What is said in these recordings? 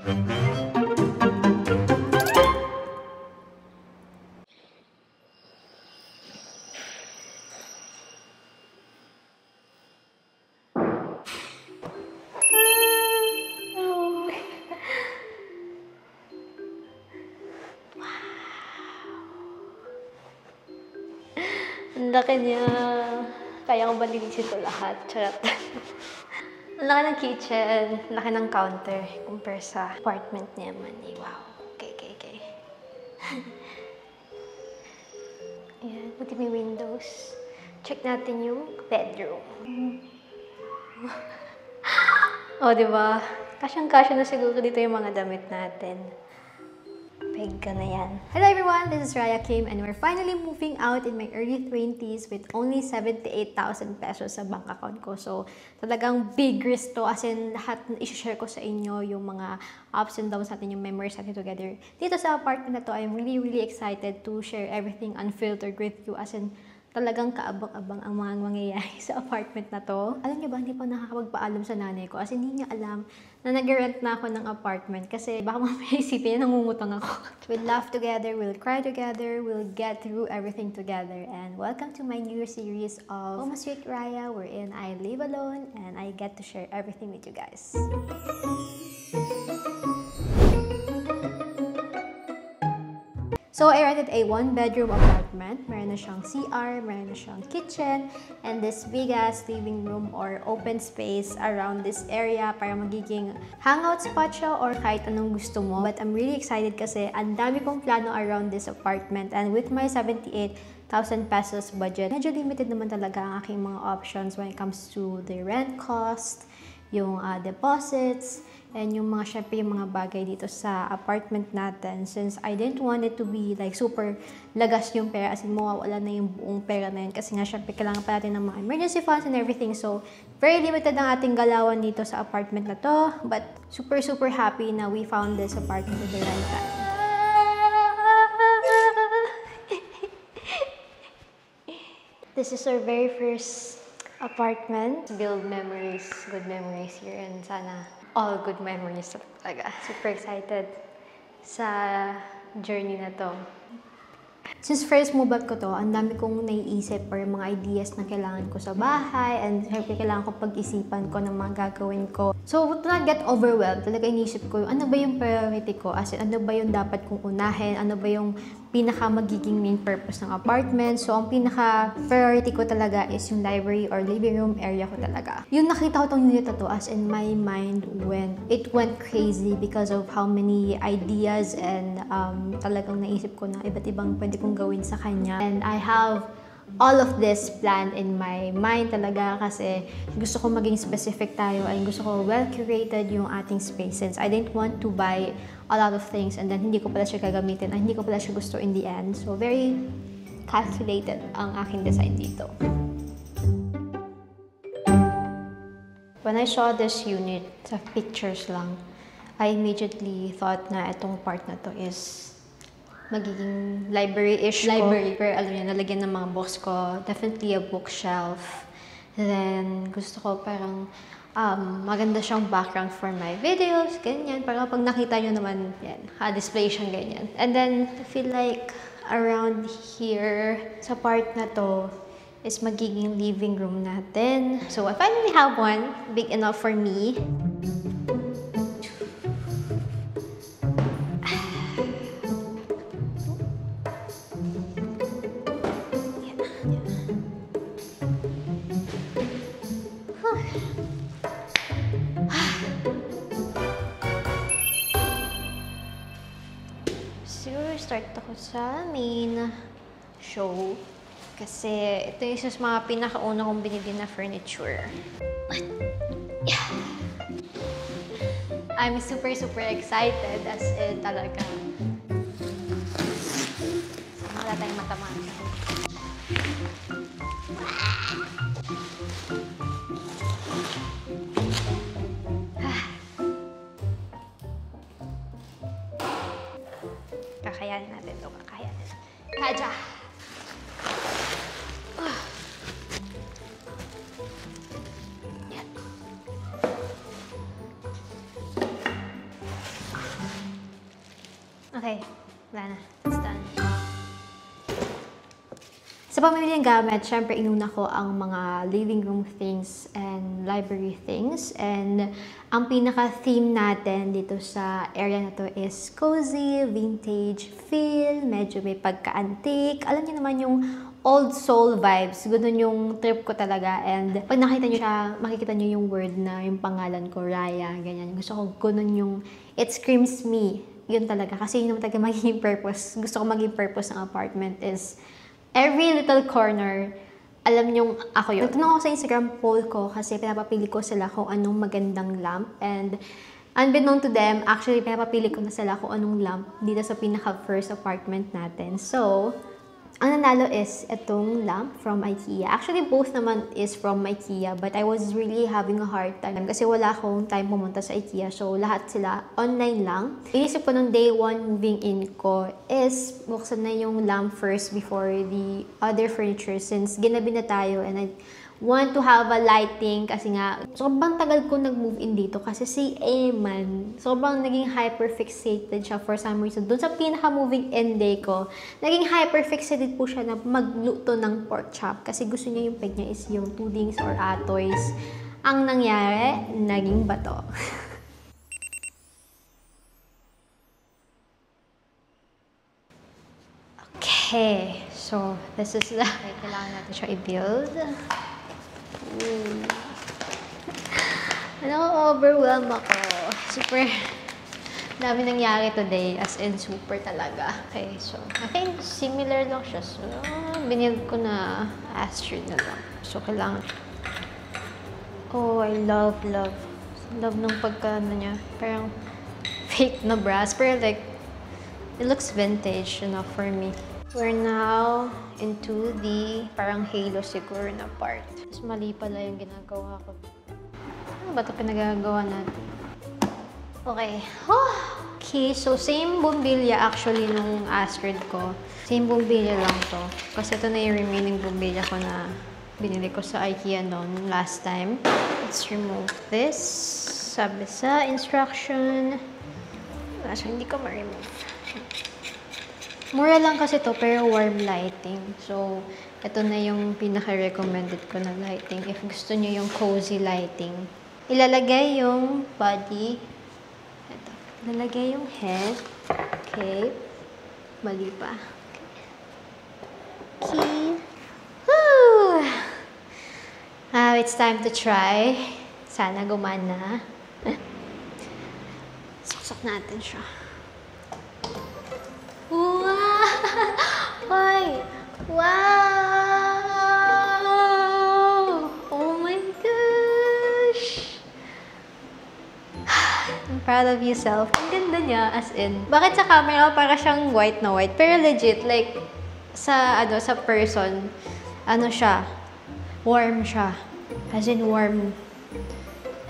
Ang laki niya. Kaya ko ba linisin ito lahat? Charot. Ang laki ng kitchen, laki ng counter compare sa apartment niya man. Wow. Okay. Ayan, pati may windows. Check natin yung bedroom. O, diba? Kasyang-kasya na siguro dito yung mga damit natin. Peg ka na yan. Hello everyone, this is Raya Kim and we're finally moving out in my early 20s with only 78,000 pesos sa bank account ko. So, talagang big risk to. As in, lahat na i-share ko sa inyo yung mga ups and downs natin, yung memories natin together. Dito sa apartment na to, I'm really excited to share everything unfiltered with you. As in, talagang kaabang-abang ang mga mangyayari sa apartment na to. Alam niyo ba, hindi pa nakakapagpaalam sa nanay ko. As in, hindi niya alam na nag-rent na ako ng apartment. Kasi baka mamaya isipin niya, nangungutang ako. We'll laugh together, we'll cry together, we'll get through everything together. And welcome to my new series of Home Sweet Raya, wherein I live alone and I get to share everything with you guys. So, I rented a one-bedroom apartment. Meron na siyang CR, meron na siyang kitchen, and this big-ass living room or open space around this area para magiging hangout spot siya or kahit anong gusto mo. But I'm really excited kasi ang dami kong plano around this apartment, and with my 78,000 pesos budget, medyo limited naman talaga ang aking mga options when it comes to the rent cost, yung deposits, and yung mga, syempre, yung mga bagay dito sa apartment natin. Since I didn't want it to be like super lagas yung pera, as in mawawala na yung buong pera na yun. Kasi nga, syempre, kailangan pa natin ng mga emergency funds and everything. So, very limited ang ating galawan dito sa apartment na to. But super happy na we found this apartment at the right time. This is our very first apartment. Build memories, good memories here, and sana all good memories talaga. Super excited sa journey na to. Since first move up ko to, ang dami kong naiisip or mga ideas na kailangan ko sa bahay, and syempre kailangan ko pag-isipan ko ng mga gagawin ko. So, to not get overwhelmed, talaga inisip ko, ano ba yung priority ko? As in, ano ba yung dapat kong unahin? Ano ba yung pinaka magiging main purpose ng apartment? So, ang pinaka priority ko talaga is yung library or living room area ko talaga. Yung nakita ko tong unit na to, as in my mind went crazy because of how many ideas and talagang naisip ko na iba't ibang pwede kong gawin sa kanya. And I have all of this planned in my mind talaga kasi gusto ko maging specific tayo and gusto ko well-curated yung ating space since I didn't want to buy a lot of things and then hindi ko pala siya gagamitin and hindi ko pala siya gusto in the end. So, very calculated ang aking design dito. When I saw this unit sa pictures lang, I immediately thought na itong part na to is magiging library-ish library. Pero alam niyo, nalagyan ng mga books ko. Definitely a bookshelf. Then, gusto ko parang maganda siyang background for my videos, ganyan. Para pag nakita nyo naman, yan, display siyang ganyan. And then, I feel like around here, sa part na to, is magiging living room natin. So, I finally have one, big enough for me. Siguro start ako sa main show kasi ito yung isa sa mga pinakauna kong binili na furniture. Yeah. I'm super excited as in talaga. Wala tayong matamaan. Kakayanin natin ito. Kakayanin. Kaja! Yan. Okay, wala na. It's done. Sa pamili ng gamit, syempre inuna ko ang mga living room things and library things. And ang pinaka-theme natin dito sa area na to is cozy, vintage feel, medyo may pagka-antique. Alam niyo naman yung old soul vibes. Ganun yung trip ko talaga. And pag nakita niyo siya, makikita niyo yung word na yung pangalan ko, Raya, ganyan. Gusto ko ganun yung, it screams me. Yun talaga. Kasi yun naman talaga magiging purpose. Gusto ko maging purpose ng apartment is every little corner, alam niyong ako yun. Nagtanong ako sa Instagram poll ko kasi pinapapili ko sila kung anong magandang lamp. And unbeknown to them, actually pinapapili ko na sila kung anong lamp dito sa pinaka-first apartment natin. So, ang nanalo is itong lamp from IKEA. Actually, both naman is from IKEA, but I was really having a hard time kasi wala akong time pumunta sa IKEA. So, lahat sila online lang. Inisip ko nung day 1 moving in ko is buksan na yung lamp first before the other furniture since ginabi na tayo and I want to have a lighting kasi nga sobrang tagal ko nag-move in dito kasi si Eman sobrang naging hyperfixated siya for some reason. Doon sa pinaka-moving in day ko, naging hyperfixated po siya na magluto ng pork chop kasi gusto niya yung peg niya is yung tudings or atoys. Ang nangyari, naging bato. Okay, so this is the kailangan natin siya i-build. Overwhelm ako. Super dami nangyari today, as in super talaga. Okay, so I think similar lang siya. So, binil ko na Astrid na lang. So, kailangan. Oh, I love. Love nung pagka niya. Parang fake na brass. Pero like, it looks vintage enough for me. We're now into the parang halo siguro na part. Mas mali pala yung ginagawa ko. Ano ba ito pinagagawa natin? Okay. Okay, so same bumbilya actually nung Astrid ko. Same bumbilya lang to. Kasi ito na yung remaining bumbilya ko na binili ko sa IKEA noon last time. Let's remove this. Sabi sa instruction. So, hindi ko ma-remove. Mura lang kasi to pero warm lighting. So, ito na yung pinaka-recommended ko na lighting. If gusto nyo yung cozy lighting. Ilalagay yung body. Ito. Ilalagay yung head. Okay. Mali pa. Okay. Woo! It's time to try. Sana gumana. Saksak natin siya. Why? Wow! Oh my gosh! I'm proud of yourself. Ang ganda niya, as in. Bakit sa camera para siyang white na white? Pero legit, like, sa person, siya, warm siya. As in, warm.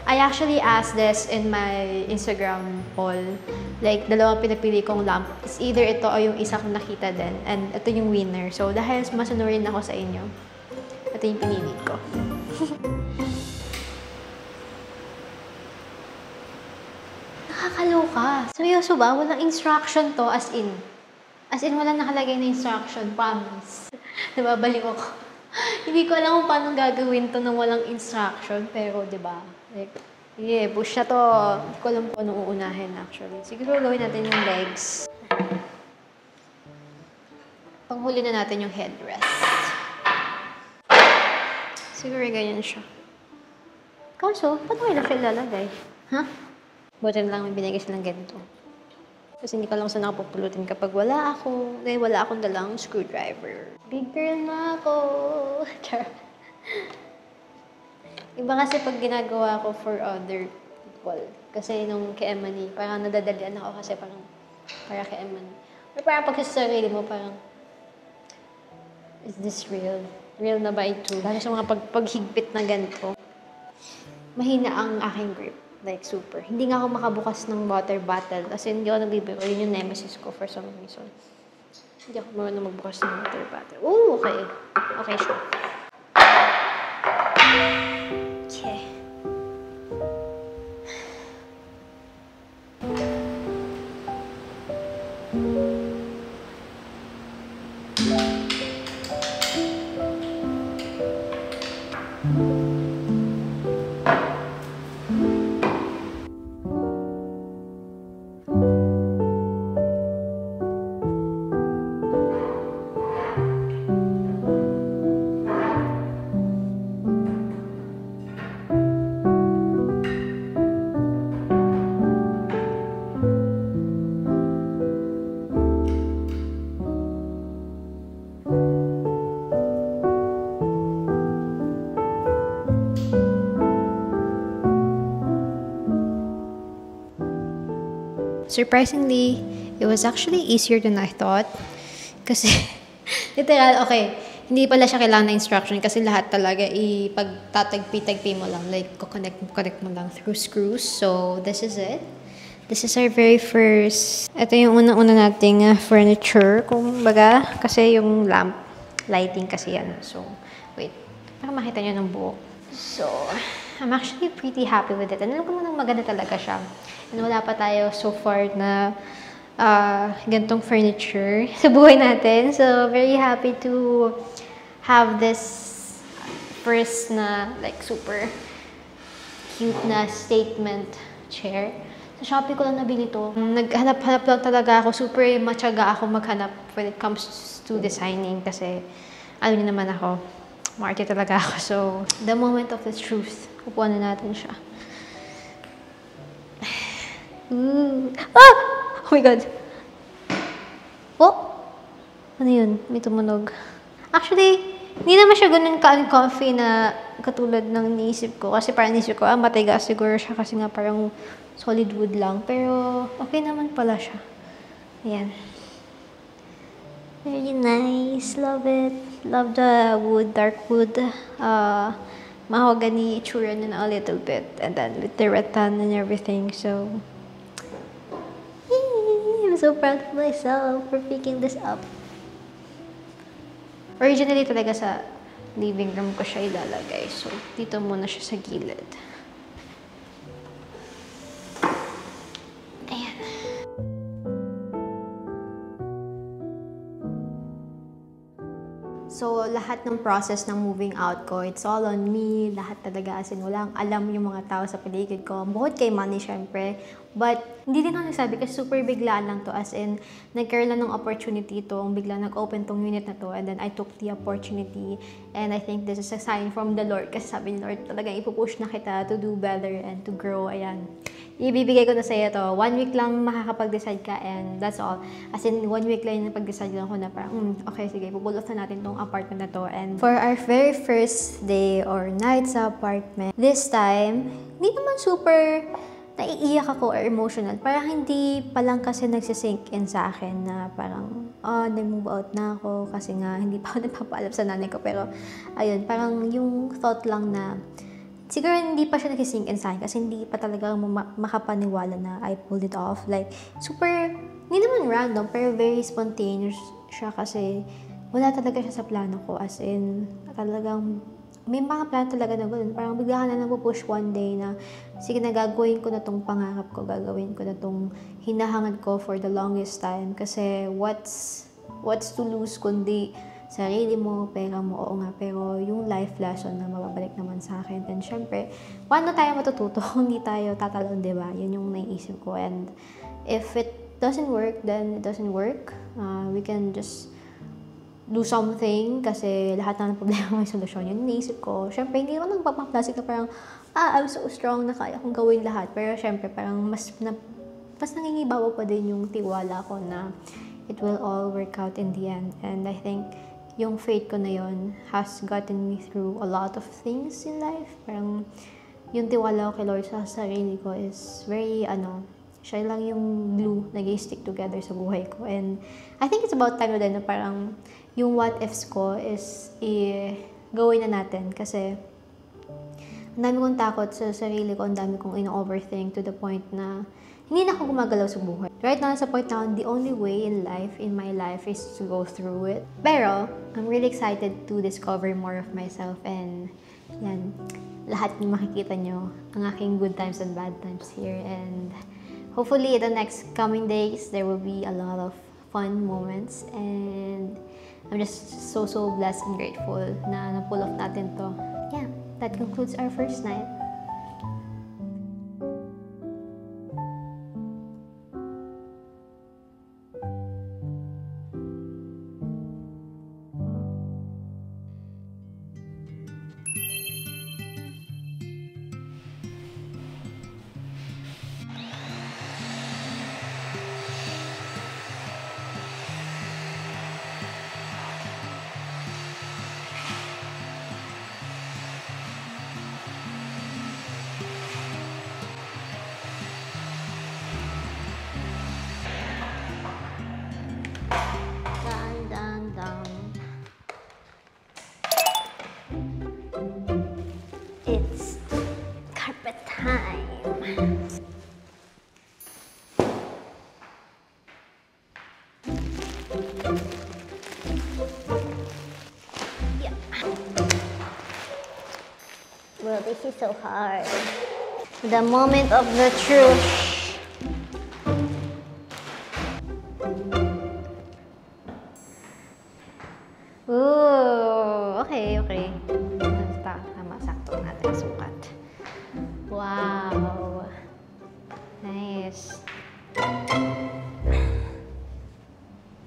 I actually asked this in my Instagram poll. Like, dalawang pinapili kong lamp. It's either ito o yung isa kong nakita din. And ito yung winner. So, dahil masunurin ako sa inyo, ito yung pinili ko. Nakakaloka. Seryoso ba? Walang instruction to as in. As in, walang nakalagay na instruction. Promise. Nababalik ako. Hindi ko alam kung paano gagawin to nang walang instruction. Pero, di ba? Like, yeah, push na to. Hindi ko alam kung anong uunahin actually. Siguro gawin natin yung legs. Panghuli na natin yung headrest. Siguro ganyan siya. Kaso, paano na siya lalagay? Ha? Buti na lang may binigay silang ganito. Kasi hindi ko alam saan ako pupulutin kapag wala akong dalang screwdriver. Big girl na ako! Iba kasi pag ginagawa ko for other people. Kasi nung kay Emily, parang nadadalian ako kasi parang para kay Emily. Or parang pag sa sarili mo, parang, is this real? Real na ba ito? Lalo sa mga paghigpit na ganito. Mahina ang aking grip. Like, super. Hindi nga ako makabukas ng water bottle. Kasi hindi ako nagbibiro. Yun yung nemesis ko for some reason. Hindi ako marunong magbukas ng water bottle. Ooh, okay. Okay siya. Okay. Surprisingly, it was actually easier than I thought. Kasi, literal, okay, hindi pala siya kailangan na instruction kasi lahat talaga ipagtatagpi-tagpi mo lang. Like, connect mo lang through screws. So, this is it. This is our very first, ito yung unang-una nating furniture, kung baga, kasi yung lamp, lighting kasi yan. So, wait, para makita nyo ng buo. So, I'm actually pretty happy with it. And alam ko munang maganda talaga siya. And wala pa tayo so far na ganitong furniture sa buhay natin. So, very happy to have this first na like super cute na statement chair. Sa Shopee ko lang nabili to. Naghanap-hanap lang talaga ako. Super matyaga ako maghanap when it comes to designing kasi alam niyo naman ako, maarte talaga ako. So, the moment of the truth, upuan na natin siya. Ooh. Ah! Oh my God. Oh! Ano yun? May tumunog. Actually, hindi naman siya ganun ka-comfy na katulad ng niisip ko. Kasi parang niisip ko, matigas siguro siya kasi nga parang solid wood lang. Pero, okay naman pala siya. Ayan. Very nice. Love it. Love the wood, dark wood. Mahogany itsura na a little bit. And then with the rattan and everything. So, I'm so proud of myself for picking this up. Originally talaga sa living room ko siya ilalagay. So, dito muna siya sa gilid. Ayan. So, lahat ng process ng moving out ko, it's all on me. Lahat talaga, as in, walang alam yung mga tao sa paligid ko. Bukod kay Manny, syempre. But, hindi din ako nagsabi kasi super biglaan lang to. As in, nagkaroon lang ng opportunity to. Bigla nag-open tong unit na to. And then, I took the opportunity. And I think this is a sign from the Lord. Kasi sabi ni Lord, talagang ipupush na kita to do better and to grow. Ayan. Ibibigay ko na sa'yo to. 1 week lang makakapag-decide ka and that's all. As in, 1 week lang yung pag-decide lang ko na parang, okay, sige, pupulos na natin tong apartment na to. And for our very first day or night sa apartment, this time, hindi naman super naiiyak ako or emotional. Parang hindi pa lang kasi nagsisink in sa akin na parang, nag-move out na ako kasi nga hindi pa ako nagpapaalam sa nanay ko. Pero, ayun, parang yung thought lang na siguro hindi pa siya nag-sink in sa akin kasi hindi pa talaga makapaniwala na I pulled it off. Like, super, hindi naman random, pero very spontaneous siya kasi wala talaga siya sa plano ko. As in, talagang, may mga plano talaga na gano'n. Parang bigla ka na napupush one day na, sige na, gagawin ko na tong pangarap ko, gagawin ko na tong hinahangad ko for the longest time. Kasi, what's to lose kundi sarili mo, pera mo, oo nga, pero yung life lesson na mababalik naman sa akin. And syempre, paano tayo matututo kung hindi tayo tatalon, diba? Yun yung naiisip ko. And if it doesn't work, then it doesn't work. We can just do something kasi lahat ng problema may solusyon. Yun naisip ko. Syempre, hindi naman nagpapaplastic na parang, I'm so strong na kaya kong gawin lahat. Pero syempre, parang mas nangingibawa pa din yung tiwala ko na it will all work out in the end. And I think yung faith ko na yun has gotten me through a lot of things in life. Parang yung tiwala ko kay Lord sa sarili ko is very, siya lang yung glue na nag-stick together sa buhay ko. And I think it's about time na din na parang yung what ifs ko is gawin na natin. Kasi ang dami kong takot sa sarili ko, ang dami kong ino-overthink to the point na hindi na ako gumagalaw sa buhay. Right now, sa point na the only way in my life is to go through it. Pero, I'm really excited to discover more of myself and yan, lahat yung makikita nyo, ang aking good times and bad times here. And hopefully, the next coming days, there will be a lot of fun moments. And I'm just so blessed and grateful na na-pull off natin to. Yeah, that concludes our first night. It's carpet time. Yeah. Well, this is so hard. The moment of the truth. Ooh, okay. Tama, sakto natin sukat. Wow. Nice.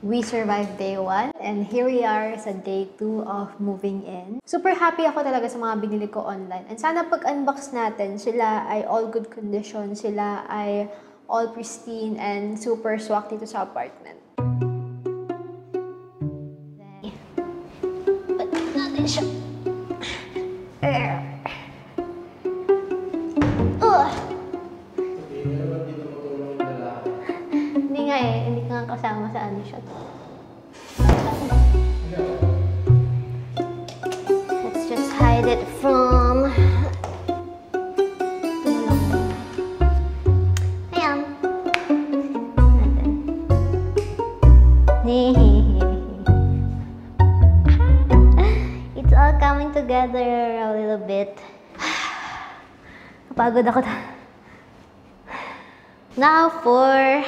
We survived day 1 and here we are sa day 2 of moving in. Super happy ako talaga sa mga binili ko online. And sana pag-unbox natin, sila ay all good condition, sila ay all pristine and super swak dito sa apartment. Put natin siya. Hindi nga eh, hindi ka nga kasama sa ano siya. Let's just hide it from... Ayan. It's all coming together a little bit. Napagod ako. Now for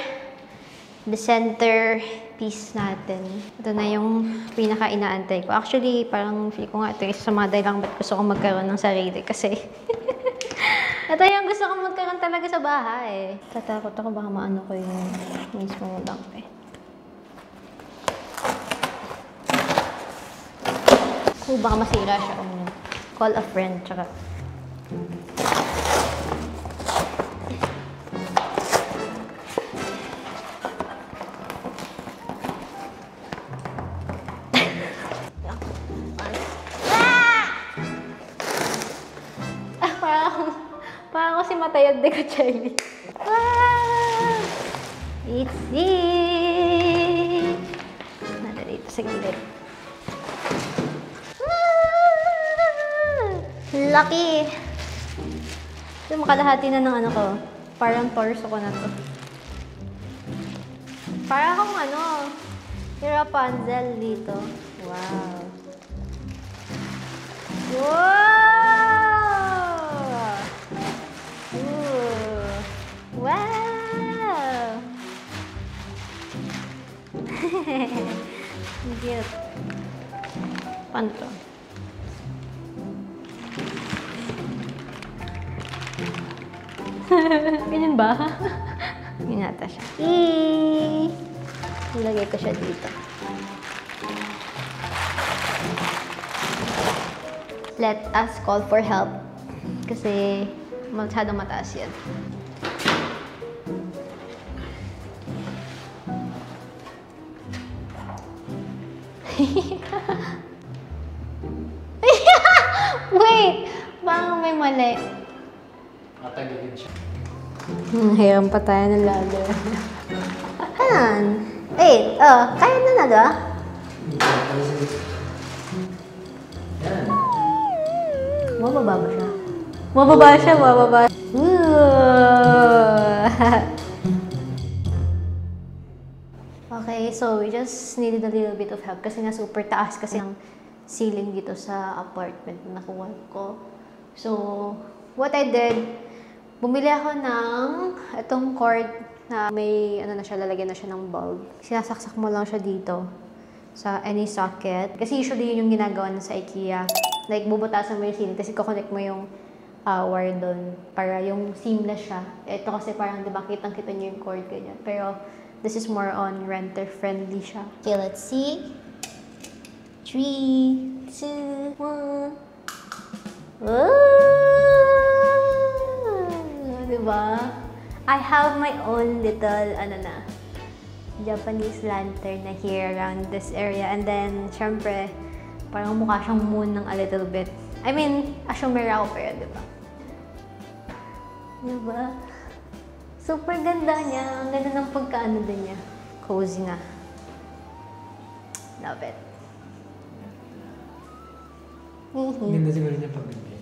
the center piece natin. Ito na yung pinaka-inaantay ko. Actually, parang feel ko nga ito isa sa mga dahilan ba't gusto ko magkaroon ng sarili kasi ito yung gusto ko magkaroon talaga sa bahay. Tatakot ako baka maano ko yung mismo lang eh. Baka masira siya. Call a friend, tsaka parang ako si Matayad de Cuchelli. It's it! Nada dito sa gilid. Lucky! Ito makalahati na ng ano ko. Parang torso ko na to. Parang akong ano, yung Rapunzel dito. Wow! Wow! Wow! Cute. Paano to? Ganyan ba? Ginata siya. Ilagay ko siya dito. Let us call for help. Kasi masyadong mataas yan. Wait! Parang may mali. Matagigin siya. Hiram pa tayo ng ladder. Ayan. Wait, kaya na na ba? Yan. Mababa ba siya? Mababa siya, mababa. Okay, so we just needed a little bit of help kasi nga super taas kasi ang ceiling dito sa apartment na nakuha ko. So, what I did, bumili ako ng itong cord na may ano na siya, lalagyan na siya ng bulb. Sinasaksak mo lang siya dito sa any socket. Kasi usually yun yung ginagawa na sa IKEA. Like, bubutasan mo yung sine, tapos i-connect mo yung wire doon para yung seamless siya. Ito kasi parang, di ba, kitang-kita niyo yung cord, ganyan. Pero, this is more on renter-friendly siya. Okay, let's see. 3, 2, 1. Oh! Diba? I have my own little, Japanese lantern na here around this area. And then, syempre, parang mukha siyang moon ng a little bit. I mean, asumera ako pero, diba? Diba? Super ganda niya. Ang ganda ng pagkaano din niya. Cozy nga. Love it. Ganda siguro niya pag gabi.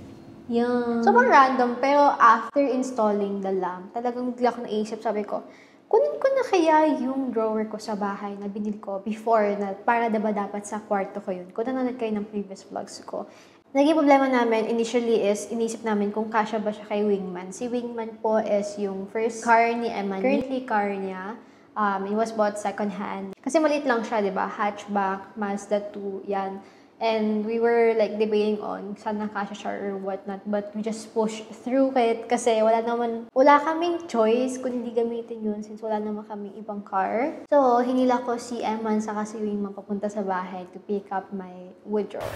Yeah. Sobrang random, pero after installing the lamp, talagang bigla ko naisip, sabi ko, kunin ko na kaya yung drawer ko sa bahay na binili ko before na para diba dapat sa kwarto ko yun. Kung nanonood kayo ng previous vlogs ko. Naging problema namin initially is inisip namin kung kasya ba siya kay Wingman. Si Wingman po is yung first car ni Emma. Currently car niya. It was bought second hand. Kasi maliit lang siya, diba? Hatchback, Mazda 2, yan. And we were like debating on sana kasya siya or whatnot. But we just pushed through it kasi wala kaming choice kung hindi gamitin yun since wala naman kaming ibang car. So, hinila ko si Eman saka si Wingman papunta sa bahay to pick up my wood drawer.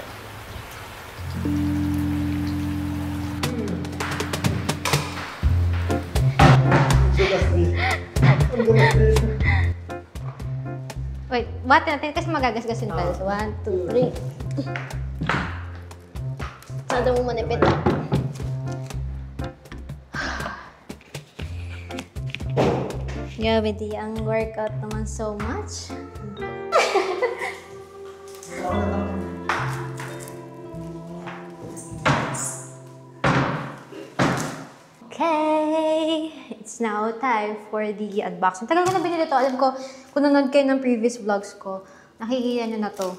Wait, bati natin kasi magagasgasin tayo. So, 1, 2, 3. Sada mo manipit. Grabe, di ang workout naman so much. Okay, it's now time for the unboxing. Tagal ko na binili ito. Alam ko, kung nanonood kayo ng previous vlogs ko, nakikita nyo na to.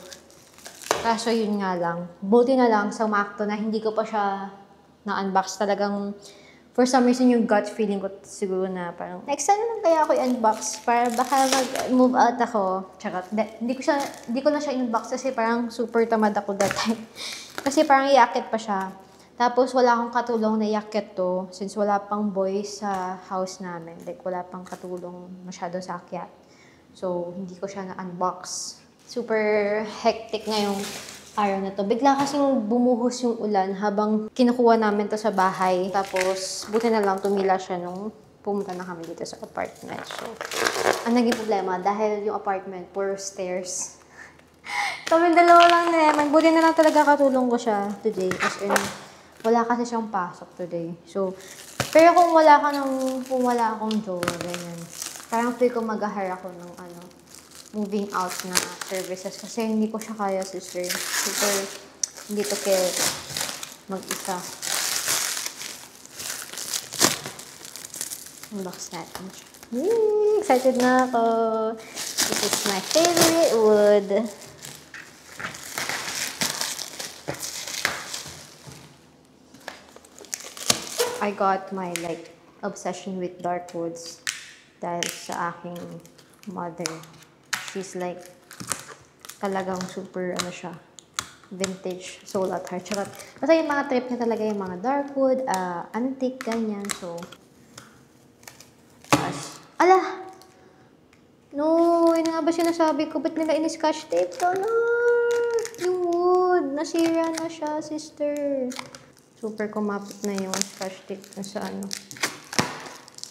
Kaso yun nga lang. Buti na lang sa umakto na hindi ko pa siya na-unbox. Talagang, for some reason, yung gut feeling ko siguro na parang, next time lang kaya ako i-unbox para baka mag-move out ako. Tsaka, hindi ko na siya in-unbox kasi parang super tamad ako that time. Kasi parang iakit pa siya. Tapos, wala akong katulong na iakit to since wala pang boys sa house namin. Like, wala pang katulong masyado sa akyat. So, hindi ko siya na-unbox. Super hectic ngayong araw na to. Bigla kasing bumuhos yung ulan habang kinukuha namin to sa bahay. Tapos, buti na lang tumila siya nung pumunta na kami dito sa apartment. So, ang naging problema, dahil yung apartment, puro stairs. Kami dalawa lang naman. Buti na lang talaga katulong ko siya today. As in, wala kasi siyang pasok today. So, pero kung wala akong jowa, ganyan. Parang feel ko mag-hire ako ng moving out na services. Kasi hindi ko siya kaya, sister. Super, hindi to care mag-isa. Unbox natin siya. Excited na ako. This is my favorite wood. I got my obsession with dark woods dahil sa aking mother. She's like talagang super siya, vintage soul at heart. Charot. Basta yung mga trip niya talaga yung mga dark wood, antique, ganyan. So, ala! No, yun nga ba sinasabi ko? Ba't nila in-scotch tape ko? No! Yung wood, nasira na siya, sister. Super kumapit na yung scotch tape na sa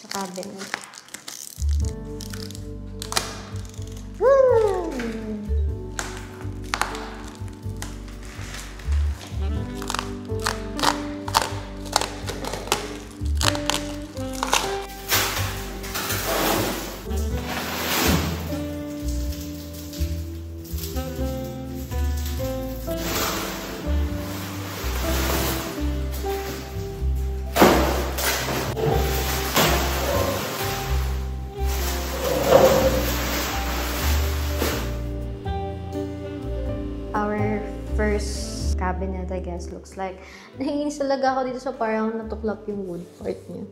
sa cabinet. First cabinet, I guess, looks like. Nahihinis talaga ako dito sa parang natuklap yung wood part niya.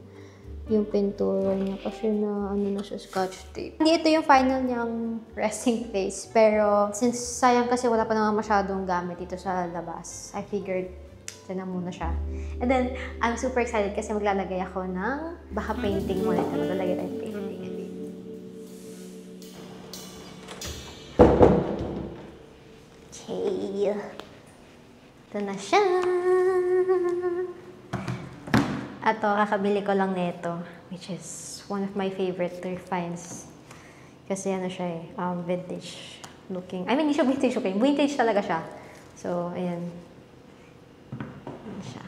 yung pintura niya kasi na ano na siya, scotch tape. Hindi ito yung final niyang resting place, pero since sayang kasi wala pa naman masyadong gamit dito sa labas, I figured ito na muna siya. And then, I'm super excited kasi maglalagay ako ng baka painting muna ito. Maglalagay tayo ng painting. Okay. Ito na siya. Ato, kakabili ko lang nito, which is one of my favorite thrift finds. Kasi ano siya eh, vintage looking. I mean, hindi siya vintage looking. Vintage talaga siya. So, ayan. Ayan siya.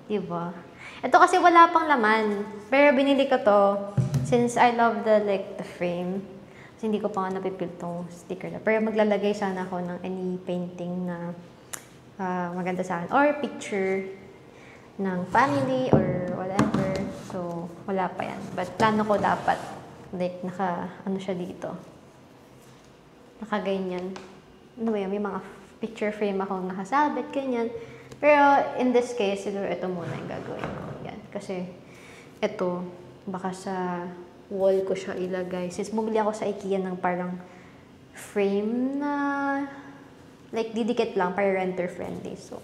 Diba? Ito kasi wala pang laman. Pero binili ko to since I love the frame. Kasi hindi ko pa nga napipil tong sticker na. Pero maglalagay sana ako ng any painting na maganda sa akin. Or picture ng family or whatever. So, wala pa yan. But plano ko dapat, ano siya dito. Nakaganyan. Ano ba yan? May mga picture frame akong nakasabit, ganyan. Pero, in this case, siguro ito muna yung gagawin ko. Yan. Kasi, ito, baka sa wall ko siya ilagay. Since bumili ako sa IKEA ng parang frame na didikit lang, para renter friendly. So,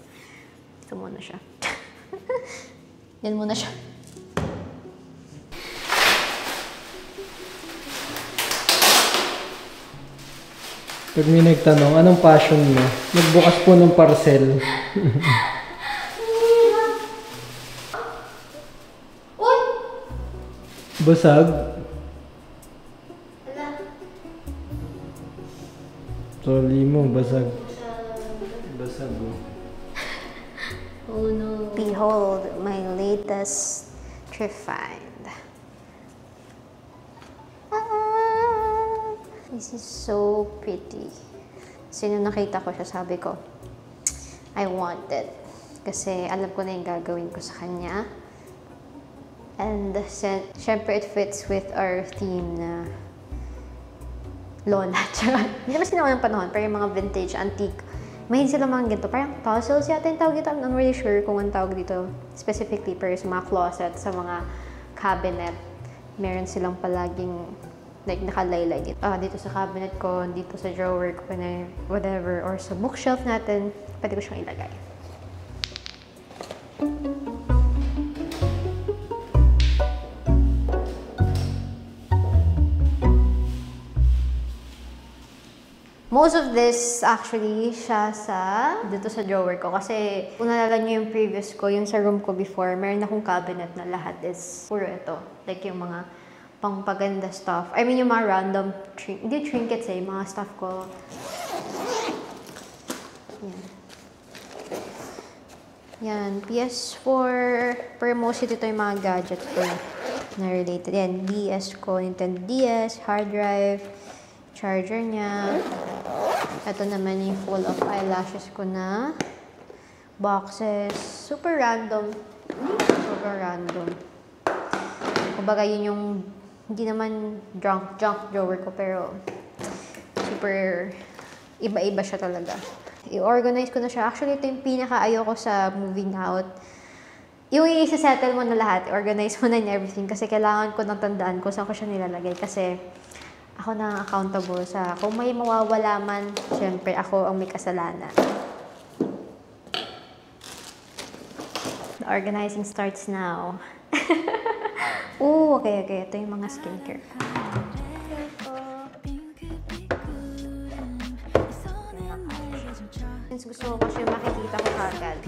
ito muna siya. Yan muna siya. Pag may nagtanong, anong passion mo? Magbukas po ng parcel. Uy! Basag? Sorry mo, basag. Basag oh. Oh no. Behold my latest thrift find. This is so pretty. Sino nakita ko siya, sabi ko, I want it. Kasi alam ko na yung gagawin ko sa kanya. And syempre it fits with our theme na lola. Hindi naman sinawa ng panahon, pero yung mga vintage, antique. Mahin sila mga ganito. Parang puzzles yata yung tawag dito. I'm not really sure kung ang tawag dito specifically. Pero sa mga closet, sa mga cabinet, meron silang palaging nakalaylay dito. Dito sa cabinet ko, dito sa drawer ko, whatever. Or sa bookshelf natin, pwede ko siyang ilagay. Most of this, actually, siya dito sa drawer ko. Kasi, kung nalala niyo yung previous ko, yung sa room ko before, meron akong cabinet na lahat is puro ito. Like yung mga pangpaganda stuff. I mean, yung mga random, hindi trinkets eh, mga stuff ko. Yan. Yan, PS4. Pero mostly dito yung mga gadgets ko na related. Yan, DS ko, Nintendo DS, hard drive, charger niya. Ito naman yung full of eyelashes ko na boxes. Super random. Super random. Kumbaga yun yung hindi naman junk drawer ko, pero super iba-iba siya talaga. I-organize ko na siya. Actually, ito yung pinaka-ayaw ko sa moving out. Yung i-settle mo na lahat, organize mo na niya everything. Kasi kailangan ko nang tandaan ko saan ko siya nilalagay. Kasi ako na accountable sa kung may mawawala man, syempre ako ang may kasalanan. The organizing starts now. Okay. Ito yung mga skincare. Since gusto ko kasi makikita ko kagad.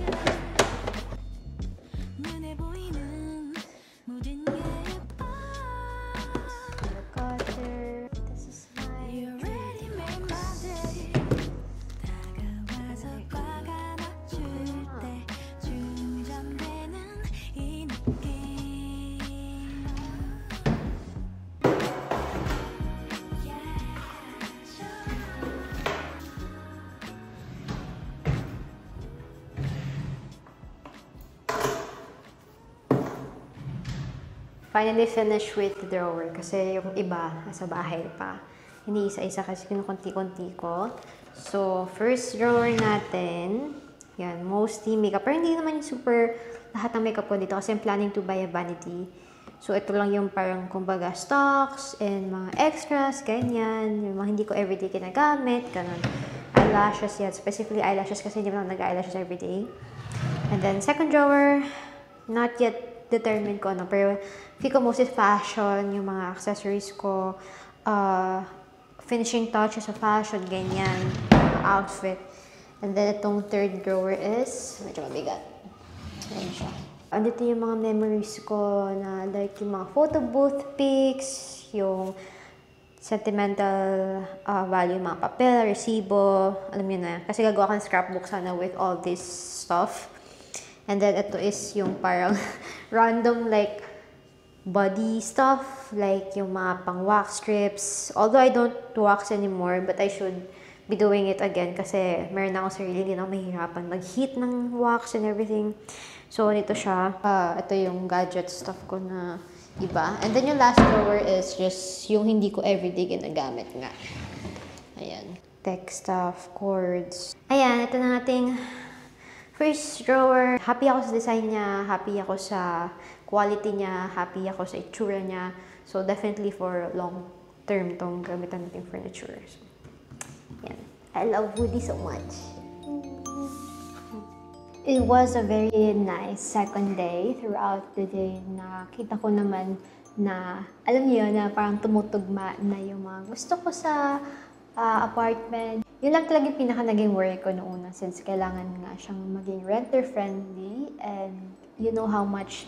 Finally finished with the drawer kasi yung iba nasa bahay pa. Hindi isa-isa kasi kinukunti-kunti ko. So, first drawer natin, yan, mostly makeup. Pero hindi naman yung super lahat ng makeup ko dito kasi I'm planning to buy a vanity. So, ito lang yung parang, kumbaga, stocks and mga extras, ganyan. Yung mga hindi ko everyday ginagamit, ganun. Eyelashes yan. Specifically, eyelashes kasi hindi mo nag-eyelashes everyday. And then, second drawer, not yet determined ko ano. Pero, feel ko mostly fashion, yung mga accessories ko, finishing touches sa fashion, ganyan, outfit. And then, itong third drawer is, medyo mabigat. Ayan siya. Andito yung mga memories ko na like yung mga photo booth pics, yung sentimental value, mga papel, resibo, alam niyo na. Kasi gagawa ko ng scrapbook sana with all this stuff. And then, ito is yung parang random like body stuff, like yung mga pang wax strips. Although I don't wax anymore, but I should be doing it again kasi meron na akong sarili, hindi na ako mahihirapan mag-heat ng wax and everything. So, nito siya. Ito yung gadget stuff ko na iba. And then yung last drawer is just yung hindi ko everyday ginagamit nga. Ayan. Tech stuff, cords. Ayan, ito na ating first drawer. Happy ako sa design niya, happy ako sa quality niya, happy ako sa itsura niya. So, definitely for long term tong gamitan nating furniture. So, yan. I love Woody so much. It was a very nice second day. Throughout the day, nakita ko naman na, alam niyo na parang tumutugma na yung mga gusto ko sa apartment. Yun lang talaga yung pinaka naging worry ko noong una since kailangan nga siyang maging renter-friendly and you know how much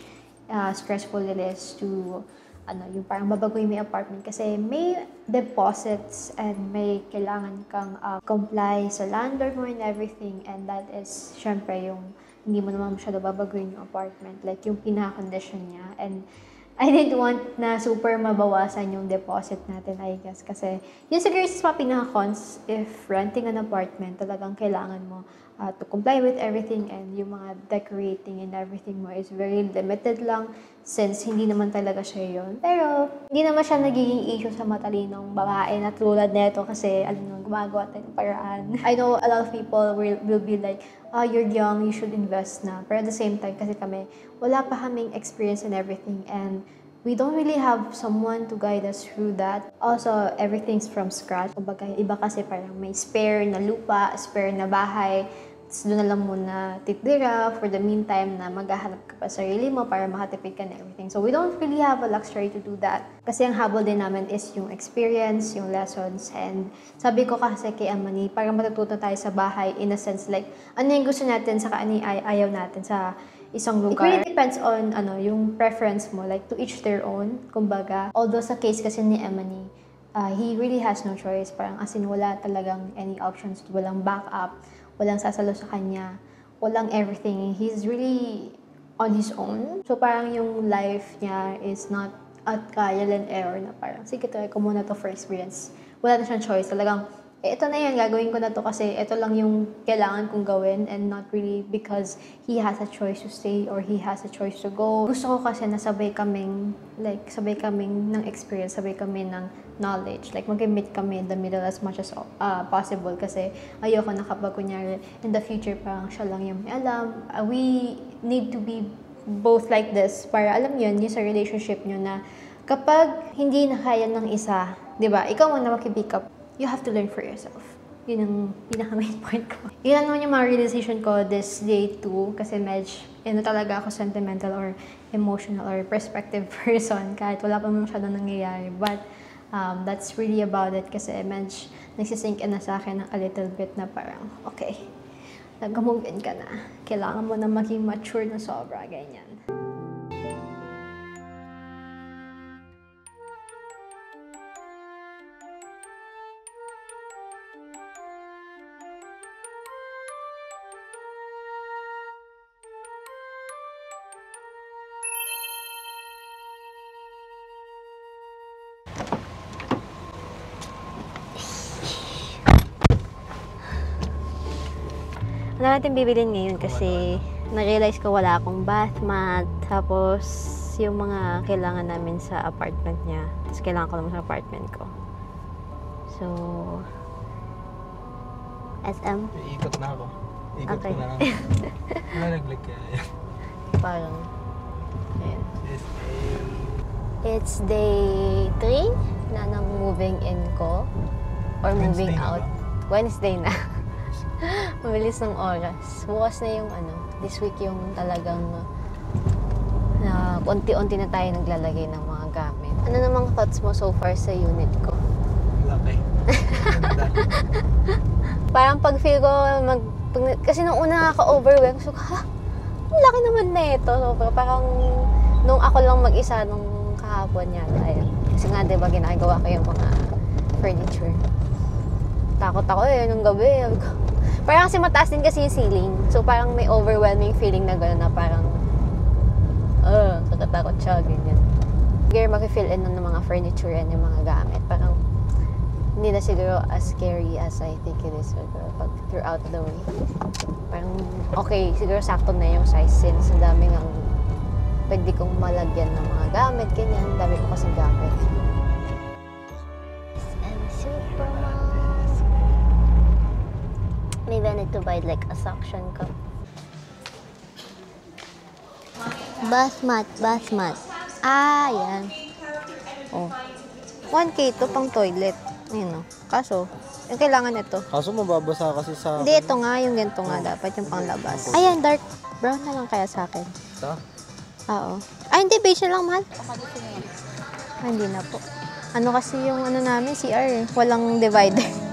stressful it is to yung parang babaguhin may apartment kasi may deposits and may kailangan kang comply sa landlord mo and everything, and that is syempre yung hindi mo naman masyado babaguhin yung apartment, like yung pinaka-condition niya. And I didn't want na super mabawasan yung deposit natin, I guess, kasi yun siguro is mga pinaka-cons if renting an apartment, talagang kailangan mo to comply with everything, and yung mga decorating and everything mo is very limited lang since hindi naman talaga siya yun. Pero hindi naman siya nagiging issue sa matalinong babae na tulad nito kasi alam mo, gumagawa tayo ng paraan. I know a lot of people will be like, you're young, you should invest na. Pero at the same time kasi kami, wala pa kaming experience and everything, and we don't really have someone to guide us through that. Also, everything's from scratch. Kumbaga, iba kasi parang may spare na lupa, spare na bahay. Tapos doon na lang muna titira for the meantime na maghahanap ka pa sarili mo para makatipid ka na everything. So, we don't really have a luxury to do that. Kasi ang habol din namin is yung experience, yung lessons. And sabi ko kasi kay Amani, para matututo tayo sa bahay in a sense like, ano yung gusto natin, saka ano yung ayaw natin sa isang lugar. It really depends on yung preference mo, like to each their own, kumbaga. Although sa case kasi ni Emily, he really has no choice. Parang as in wala talagang any options, walang backup, walang sasalo sa kanya, walang everything. He's really on his own. So parang yung life niya is not at trial and error na parang, sige, try ko muna to for experience. Wala na siyang choice. Talagang, ito na yan, gagawin ko na to kasi ito lang yung kailangan kong gawin, and not really because he has a choice to stay or he has a choice to go. Gusto ko kasi na sabay kaming ng experience, sabay kami ng knowledge. Like, mag-meet kami in the middle as much as possible kasi ayoko na kapag kunyari in the future parang siya lang yung may alam. We need to be both like this para alam yun, yung sa relationship nyo na kapag hindi na kaya ng isa, di ba, ikaw muna makipick up, you have to learn for yourself. Yun ang pinaka-main point ko. Yun naman yung mga realization ko this day too, kasi medyo, talaga ako sentimental or emotional or perspective person, kahit wala pa masyadong nangyayari. But, that's really about it, kasi medyo nagsisink in na sa akin ng a little bit na parang, okay, nag-move in ka na. Kailangan mo na maging mature na sobra, ganyan. Ano natin bibilin ngayon kasi na-realize ko wala akong bath mat, tapos yung mga kailangan namin sa apartment niya, tapos kailangan ko naman sa apartment ko. So, SM? Iikot na ako. Ikot Okay. ko na lang. Ano nag-click kaya yan? Parang, ayan. SM. It's day 3 na ng moving in ko. Or moving out. Wednesday na. Mabilis ng oras. Bukas na yung this week yung talagang na unti-unti na tayo naglalagay ng mga gamit. Ano namang thoughts mo so far sa unit ko? Laki. Parang pag feel ko, kasi nung una nakaka-overwhelm, so, ang laki naman na ito. So, parang nung ako lang mag-isa nung kahapon yata. Ayun. Kasi nga, diba, ginagawa ko yung mga furniture. Takot ako nung gabi. Parang kasi mataas din kasi yung ceiling. So, parang may overwhelming feeling na gano'n na parang, kakatakot siya, ganyan. Siguro mag-fill in ng mga furniture and yung mga gamit. Parang, hindi na siguro as scary as I think it is siguro pag throughout the way. Parang, okay, siguro sakto na yung size since ang dami ng pwede kong malagyan ng mga gamit, ganyan. Dami ko kasing gamit. I'm super mom. Maybe I need to buy like a suction cup. Bath mat. Ah, yan. Oh. 1K to pang toilet. Ayun, no. Kaso, yung kailangan ito. Kaso mababasa kasi sa... Hindi, ito nga. Yung ganito nga dapat. Yung panglabas. Ayan, dark brown na lang kaya sa akin. Ito? Oo. Ay, hindi. Beige na lang, mahal. Ah, hindi na po. Ano kasi yung namin, CR eh. Walang divider.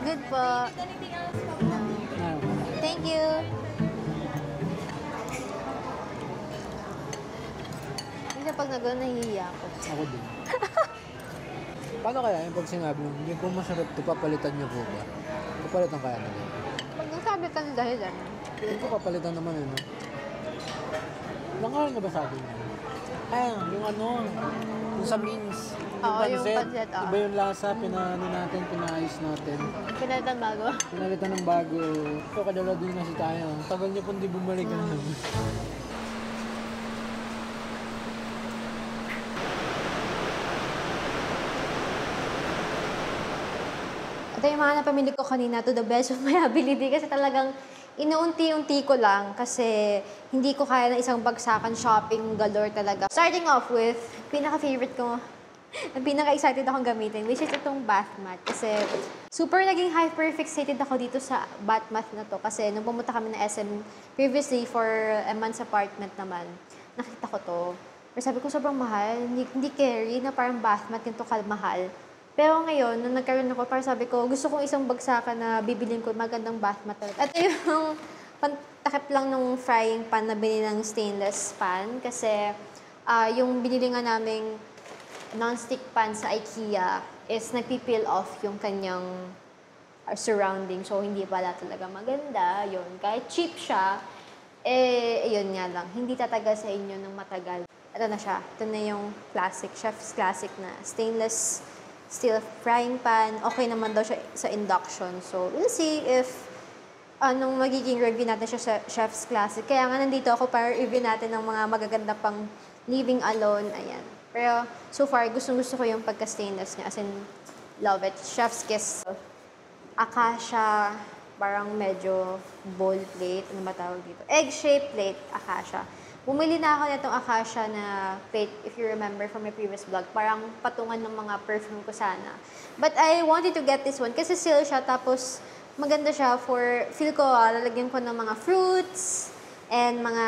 Good po. Thank you. Kasi pag nag-gano'n, nahihiya ako. Ako din. Paano kaya yung pag sinabi mo, hindi po masarap ito, papalitan niyo po ba? Papalitan kaya naman. Pag nagsabi ka ng dahilan. Hindi ko papalitan naman eh, no? Nangaral na ba sabi niya? Yung yung sa beans. Oo, yung pancit, oo. Iba yung lasa, pinaayos natin. Pinalitan bago. Pinalitan ng bago. So, kadala din na si tayo. Tagal niya pong di bumalik. Ito yung mga napamili ko kanina to the best of my ability kasi talagang inuunti-unti ko lang kasi hindi ko kaya ng isang bagsakan shopping galore talaga. Starting off with, pinaka-favorite ko, ang pinaka-excited akong gamitin, which is itong bath mat. Kasi super naging hyper-fixated ako dito sa bath mat na to. Kasi nung pumunta kami na SM previously for a month's apartment naman, nakita ko to. Pero sabi ko sobrang mahal, hindi carry na parang bath mat yung to kalmahal. Pero ngayon, nung nagkaroon ako, parang sabi ko, gusto kong isang bagsakan na bibilin ko, magandang bath mat. At yung pantakip lang nung frying pan na binili ng stainless pan. Kasi yung binili nga naming non-stick pan sa IKEA is nagpipeel off yung kanyang surrounding. So, hindi pala talaga maganda. Yun. Kahit cheap siya, yun nga lang. Hindi tatagal sa inyo ng matagal. Ito na siya. Ito na yung classic, chef's classic na stainless steel frying pan. Okay naman daw siya sa induction. So, we'll see if anong magiging review natin siya sa Chef's Classic. Kaya nga nandito ako para review natin ng mga magaganda pang living alone. Ayan. Pero so far, gustong-gusto ko yung pagka-stainless niya. As in, love it. Chef's Kiss. Acacia, parang medyo bowl plate. Ano ba tawag dito? Egg-shaped plate, acacia. Bumili na ako nitong acacia na plate, if you remember from my previous vlog. Parang patungan ng mga perfume ko sana. But I wanted to get this one kasi seal siya. Tapos maganda siya for, feel ko, lalagyan ko ng mga fruits. and mga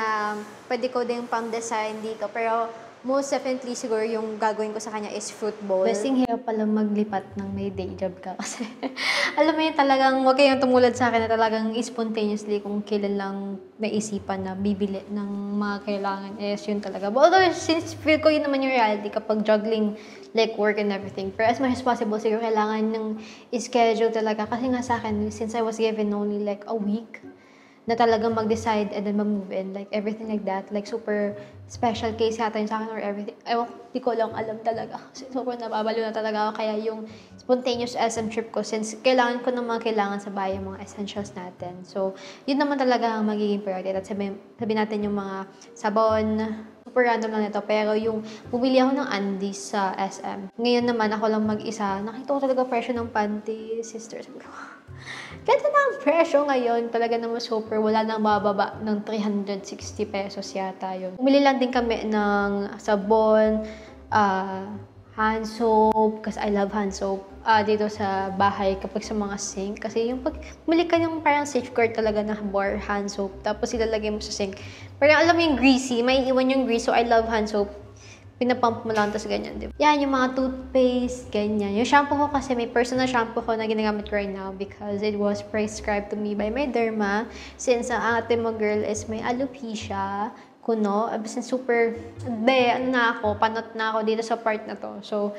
pwede ko din pang design dito. Pero most definitely siguro yung gagawin ko sa kanya is fruit bowl. Blessing hirap pala maglipat ng may day job ka kasi alam mo yun talagang huwag kayong tumulad sa akin na talagang spontaneously kung kailan lang naisipan na bibili ng mga kailangan is yun talaga. But although since feel ko yun naman yung reality kapag juggling like work and everything. Pero as much as possible siguro kailangan ng schedule talaga kasi nga sa akin since I was given only like a week na talagang mag-decide and then mag-move in. Like, everything like that. Like, super special case yata yun sa akin or everything. Ewan, di ko lang alam talaga. Kasi super nababalo na talaga ako. Kaya yung spontaneous SM trip ko, since kailangan ko ng mga kailangan sa bahay, yung mga essentials natin. So, yun naman talaga ang magiging priority. At sabihin natin yung mga sabon, super random lang nito. Pero yung bumili ako ng undies sa SM. Ngayon naman, ako lang mag-isa. Nakita ko talaga presyo ng panties, sisters. Ganda na ang presyo ngayon. Talaga naman super. Wala nang bababa ng 360 pesos yata yun. Bumili lang din kami ng sabon, hand soap, kasi I love hand soap, dito sa bahay kapag sa mga sink. Kasi yung pag bumili ka yung parang safeguard talaga na bar hand soap, tapos ilalagay mo sa sink. Parang alam mo yung greasy, may iwan yung grease. So I love hand soap. Pinapump mo lang, tapos ganyan, di ba? Yan, yung mga toothpaste, ganyan. Yung shampoo ko kasi, may personal shampoo ko na ginagamit right now because it was prescribed to me by my derma. Since ang ate mo girl is may alopecia, kuno, since super, ano na ako, panot na ako dito sa part na to. So,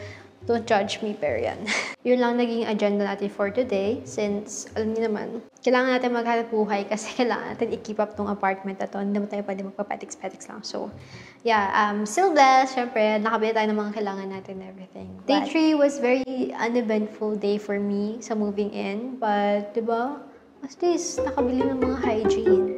don't judge me, pero yan. Yun lang naging agenda natin for today. Since, alam niyo naman, kailangan natin maghanap buhay kasi kailangan natin i-keep up tong apartment na to. Hindi naman tayo pwede magpapetiks-petiks lang. So, yeah, still blessed. Siyempre, nakabili tayo ng mga kailangan natin and everything. Day 3 was very uneventful day for me sa moving in. But, di ba, at least, nakabili ng mga hygiene.